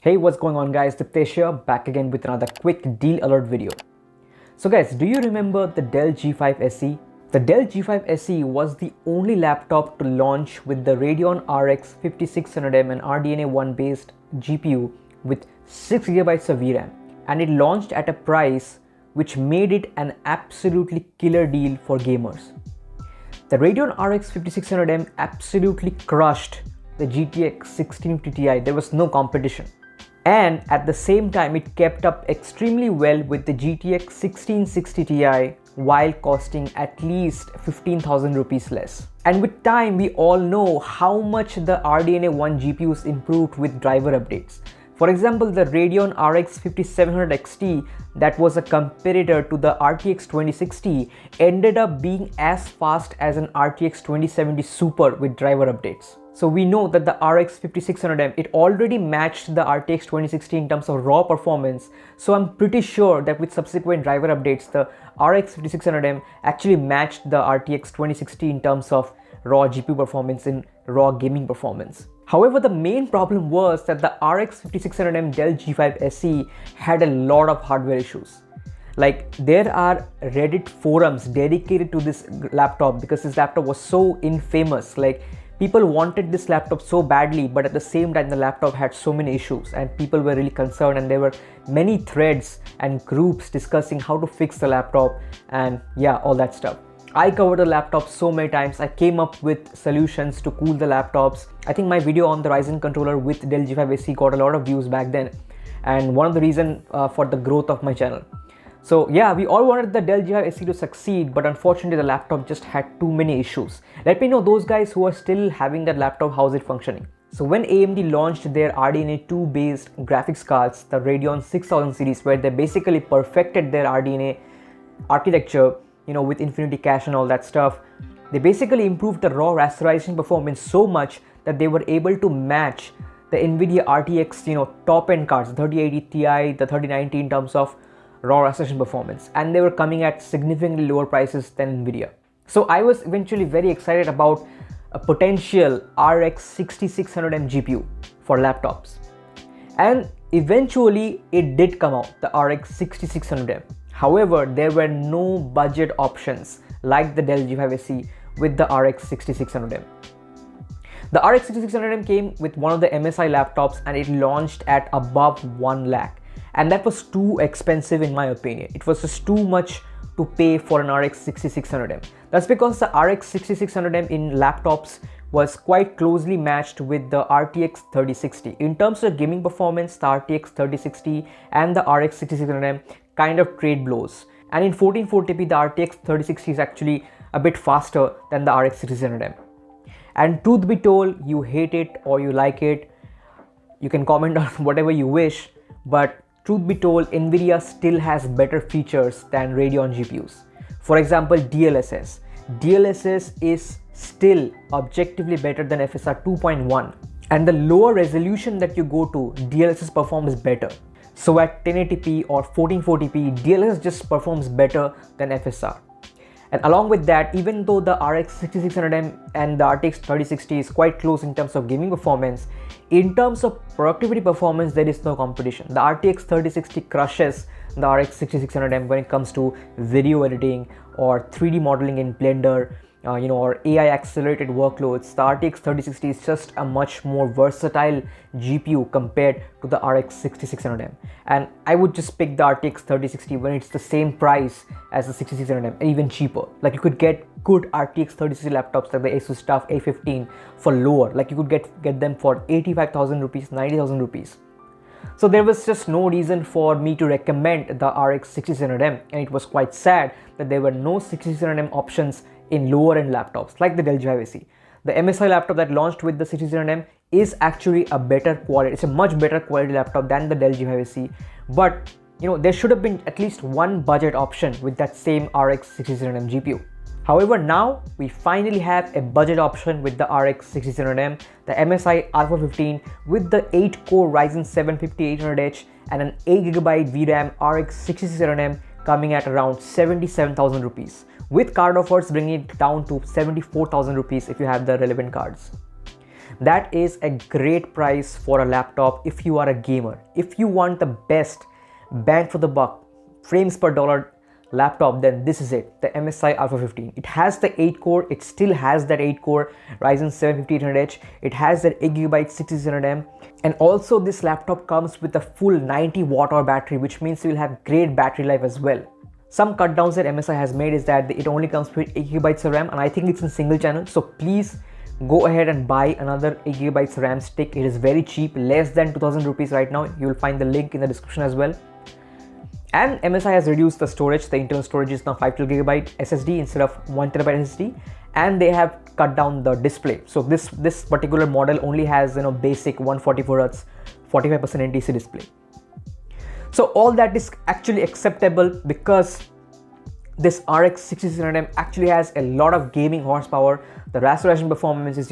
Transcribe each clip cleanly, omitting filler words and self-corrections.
Hey, what's going on guys? Victus here, back again with another quick deal alert video. So guys, do you remember the Dell G5 SE? The Dell G5 SE was the only laptop to launch with the Radeon RX 5600M and RDNA 1 based GPU with 6GB of VRAM, and it launched at a price which made it an absolutely killer deal for gamers. The Radeon RX 5600M absolutely crushed the GTX 1650 Ti. There was no competition. And at the same time, it kept up extremely well with the GTX 1660 Ti while costing at least 15,000 rupees less. And with time, we all know how much the RDNA 1 GPUs improved with driver updates. For example, the Radeon RX 5700 XT, that was a competitor to the RTX 2060, ended up being as fast as an RTX 2070 Super with driver updates. So we know that the RX 5600M, it already matched the RTX 2060 in terms of raw performance. So I'm pretty sure that with subsequent driver updates, the RX 5600M actually matched the RTX 2060 in terms of raw GPU performance and raw gaming performance. However, the main problem was that the RX 5600M Dell G5 SE had a lot of hardware issues. Like, there are Reddit forums dedicated to this laptop because this laptop was so infamous. Like, people wanted this laptop so badly, but at the same time the laptop had so many issues and people were really concerned, and there were many threads and groups discussing how to fix the laptop and yeah, all that stuff. I covered the laptop so many times. I came up with solutions to cool the laptops. I think my video on the Ryzen controller with Dell G5 SE got a lot of views back then, and one of the reasons for the growth of my channel. So yeah, we all wanted the Dell G5 SE to succeed, but unfortunately the laptop just had too many issues. Let me know those guys who are still having that laptop, how's it functioning. So when AMD launched their RDNA 2 based graphics cards, the Radeon 6000 series, where they basically perfected their RDNA architecture, with infinity cache and all that stuff, they basically improved the raw rasterization performance so much that they were able to match the Nvidia RTX, top end cards, the 3080 Ti, the 3090 in terms of raw rasterization performance, and they were coming at significantly lower prices than Nvidia. So I was eventually very excited about a potential RX 6600M GPU for laptops, and eventually it did come out, the RX 6600M. However, there were no budget options like the Dell G5 SE with the RX 6600M. The RX 6600M came with one of the MSI laptops and it launched at above 1 lakh. And that was too expensive in my opinion. It was just too much to pay for an RX 6600M. That's because the RX 6600M in laptops was quite closely matched with the RTX 3060. In terms of gaming performance, the RTX 3060 and the RX 6600M kind of trade blows. And in 1440p, the RTX 3060 is actually a bit faster than the RX 6600M. And truth be told, you hate it or you like it, you can comment on whatever you wish, but truth be told, Nvidia still has better features than Radeon GPUs. For example, DLSS. DLSS is still objectively better than FSR 2.1, and the lower resolution that you go to, DLSS performs better. So at 1080p or 1440p, DLSS just performs better than FSR. And along with that, even though the RX 6600M and the RTX 3060 is quite close in terms of gaming performance, in terms of productivity performance, there is no competition. The RTX 3060 crushes the RX 6600M when it comes to video editing or 3D modeling in Blender, or AI accelerated workloads. The RTX 3060 is just a much more versatile GPU compared to the RX 6600M. And I would just pick the RTX 3060 when it's the same price as the 6600M, and even cheaper. Like, you could get good RTX 3060 laptops like the Asus TUF A15 for lower. Like, you could get them for 85,000 rupees, 90,000 rupees. So there was just no reason for me to recommend the RX 6600M, and it was quite sad that there were no 6600M options in lower end laptops like the Dell G5 SE. The MSI laptop that launched with the 6600M is actually a better quality. It's a much better quality laptop than the Dell G5 SE, but there should have been at least one budget option with that same RX 6600M GPU. However, now we finally have a budget option with the RX 6600M, the MSI Alpha 15 with the 8-core Ryzen 7 5800H and an 8GB VRAM RX 6600M coming at around 77,000 rupees. With card offers bringing it down to 74,000 rupees if you have the relevant cards. That is a great price for a laptop if you are a gamer. If you want the best bang for the buck, frames per dollar laptop, then this is it, the MSI Alpha 15. It has the 8 core, it still has that 8 core Ryzen 7 5800H, it has that 8GB 6600M, and also this laptop comes with a full 90 watt hour battery, which means you will have great battery life as well. Some cut downs that MSI has made is that it only comes with 8GB of RAM, and I think it's in single channel, so please go ahead and buy another 8GB RAM stick. It is very cheap, less than 2000 rupees right now. You will find the link in the description as well. And MSI has reduced the storage. The internal storage is now 512GB SSD instead of 1TB SSD, and they have cut down the display. So this particular model only has basic 144Hz 45% NTC display. So all that is actually acceptable because this RX 6600M actually has a lot of gaming horsepower. The restoration performance is,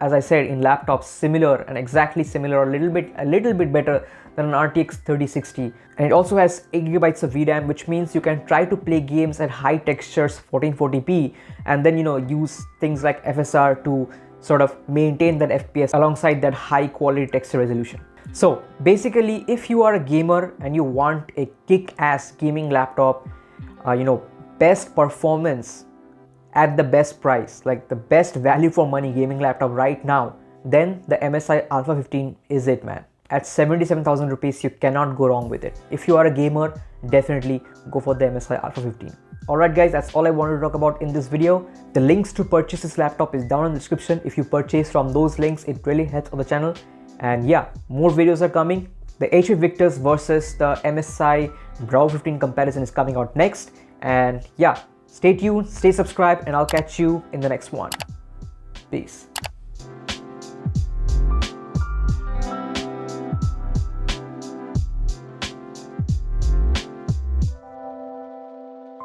as I said, in laptops similar and exactly similar, or a little bit better than an RTX 3060. And it also has 8GB of VRAM, which means you can try to play games at high textures 1440p, and then use things like FSR to sort of maintain that FPS alongside that high quality texture resolution. So basically, if you are a gamer and you want a kick-ass gaming laptop, best performance at the best price, like the best value for money gaming laptop right now, then the MSI Alpha 15 is it, man. At 77,000 rupees, you cannot go wrong with it. If you are a gamer, definitely go for the MSI Alpha 15. Alright guys, that's all I wanted to talk about in this video. The links to purchase this laptop is down in the description. If you purchase from those links, it really helps on the channel. And yeah, more videos are coming. The HP Victus versus the MSI Brow 15 comparison is coming out next. And yeah, stay tuned, stay subscribed, and I'll catch you in the next one. Peace.